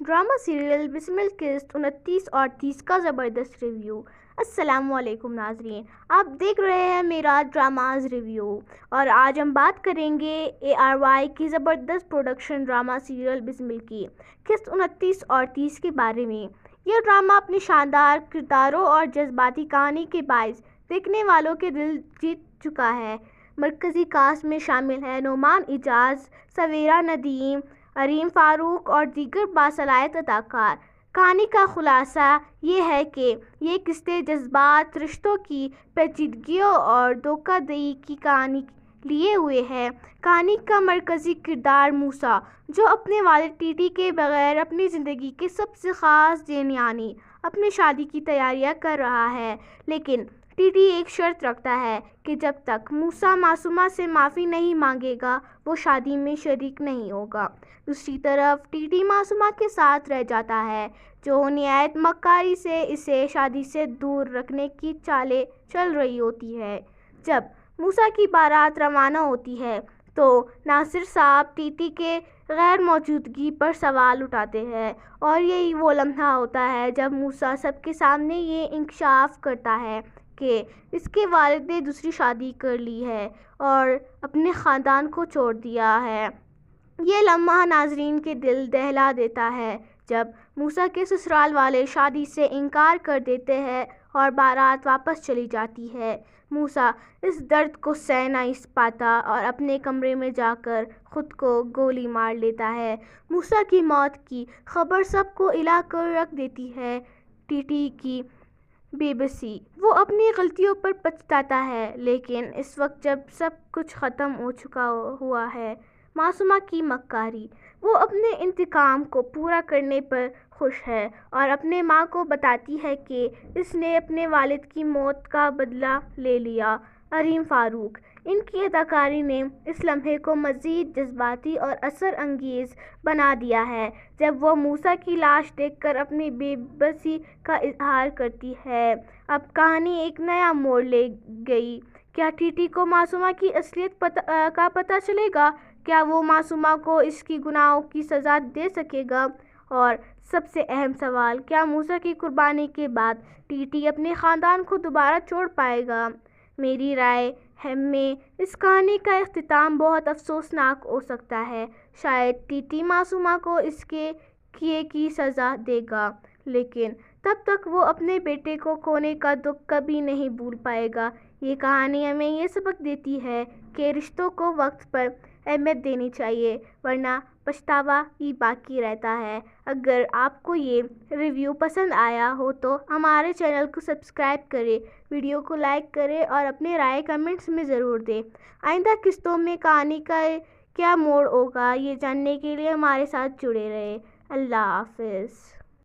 Drama serial بسمل قسط 29 اور 30 کا زبردست ریویو۔ السلام علیکم ناظرین، آپ دیکھ رہے ہیں میرا ڈراماز ریویو اور آج ہم بات کریں گے ARY کی زبردست پروڈکشن ڈرامہ سیریل بسمل کی قسط 29 اور 30 کے بارے میں۔ یہ ڈرامہ اپنی شاندار کرداروں اور جذباتی کہانی کے باعث دیکھنے والوں کے دل جیت چکا ہے۔ مرکزی کاسٹ میں شامل ہیں نعمان اعجاز، سویرا ندیم، عریم فاروق اور دیگر باصلاحیت اداکار۔ کہانی کا خلاصہ یہ ہے کہ یہ قصے جذبات، رشتوں کی پیچیدگیوں اور دھوکہ دہی کی کہانی لیے ہوئے ہے۔ کہانی کا مرکزی کردار موسیٰ، جو اپنے والد ٹی کے بغیر اپنی زندگی کے سب سے خاص دن یعنی اپنی شادی کی تیاریاں کر رہا ہے، لیکن ٹی ایک شرط رکھتا ہے کہ جب تک موسیٰ معصومہ سے معافی نہیں مانگے گا وہ شادی میں شریک نہیں ہوگا۔ دوسری طرف ٹی معصومہ کے ساتھ رہ جاتا ہے، جو نہایت مکاری سے اسے شادی سے دور رکھنے کی چالیں چل رہی ہوتی ہے۔ جب موسیٰ کی بارات روانہ ہوتی ہے تو ناصر صاحب ٹی کے غیر موجودگی پر سوال اٹھاتے ہیں، اور یہی وہ لمحہ ہوتا ہے جب موسیٰ سب کے سامنے یہ انکشاف کرتا ہے کہ اس کے والد نے دوسری شادی کر لی ہے اور اپنے خاندان کو چھوڑ دیا ہے۔ یہ لمحہ ناظرین کے دل دہلا دیتا ہے جب موسیٰ کے سسرال والے شادی سے انکار کر دیتے ہیں اور بارات واپس چلی جاتی ہے۔ موسیٰ اس درد کو سہ نہیں پاتا اور اپنے کمرے میں جا کر خود کو گولی مار لیتا ہے۔ موسیٰ کی موت کی خبر سب کو ہلا کر رکھ دیتی ہے۔ ٹی کی بے بسی، وہ اپنی غلطیوں پر پچھتاتا ہے، لیکن اس وقت جب سب کچھ ختم ہو چکا ہوا ہے، معصومہ کی مکاری، وہ اپنے انتقام کو پورا کرنے پر خوش ہے اور اپنے ماں کو بتاتی ہے کہ اس نے اپنے والد کی موت کا بدلہ لے لیا۔ عریم فاروق، ان کی اداکاری نے اس لمحے کو مزید جذباتی اور اثر انگیز بنا دیا ہے جب وہ موسیٰ کی لاش دیکھ کر اپنی بے بسی کا اظہار کرتی ہے۔ اب کہانی ایک نیا موڑ لے گئی۔ کیا ٹی کو معصومہ کی اصلیت کا پتہ چلے گا؟ کیا وہ معصومہ کو اس کی گناہوں کی سزا دے سکے گا؟ اور سب سے اہم سوال، کیا موسیٰ کی قربانی کے بعد ٹی اپنے خاندان کو دوبارہ جوڑ پائے گا؟ میری رائے میں اس کہانی کا اختتام بہت افسوسناک ہو سکتا ہے۔ شاید ٹی معصومہ کو اس کے کیے کی سزا دے گا، لیکن تب تک وہ اپنے بیٹے کو کھونے کا دکھ کبھی نہیں بھول پائے گا۔ یہ کہانی ہمیں یہ سبق دیتی ہے کہ رشتوں کو وقت پر اہمیت دینی چاہیے، ورنہ پچھتاوا ہی باقی رہتا ہے۔ اگر آپ کو یہ ریویو پسند آیا ہو تو ہمارے چینل کو سبسکرائب کریں، ویڈیو کو لائک کریں اور اپنی رائے کمنٹس میں ضرور دیں۔ آئندہ قسطوں میں کہانی کا کیا موڑ ہوگا، یہ جاننے کے لیے ہمارے ساتھ جڑے رہیں۔ اللہ حافظ۔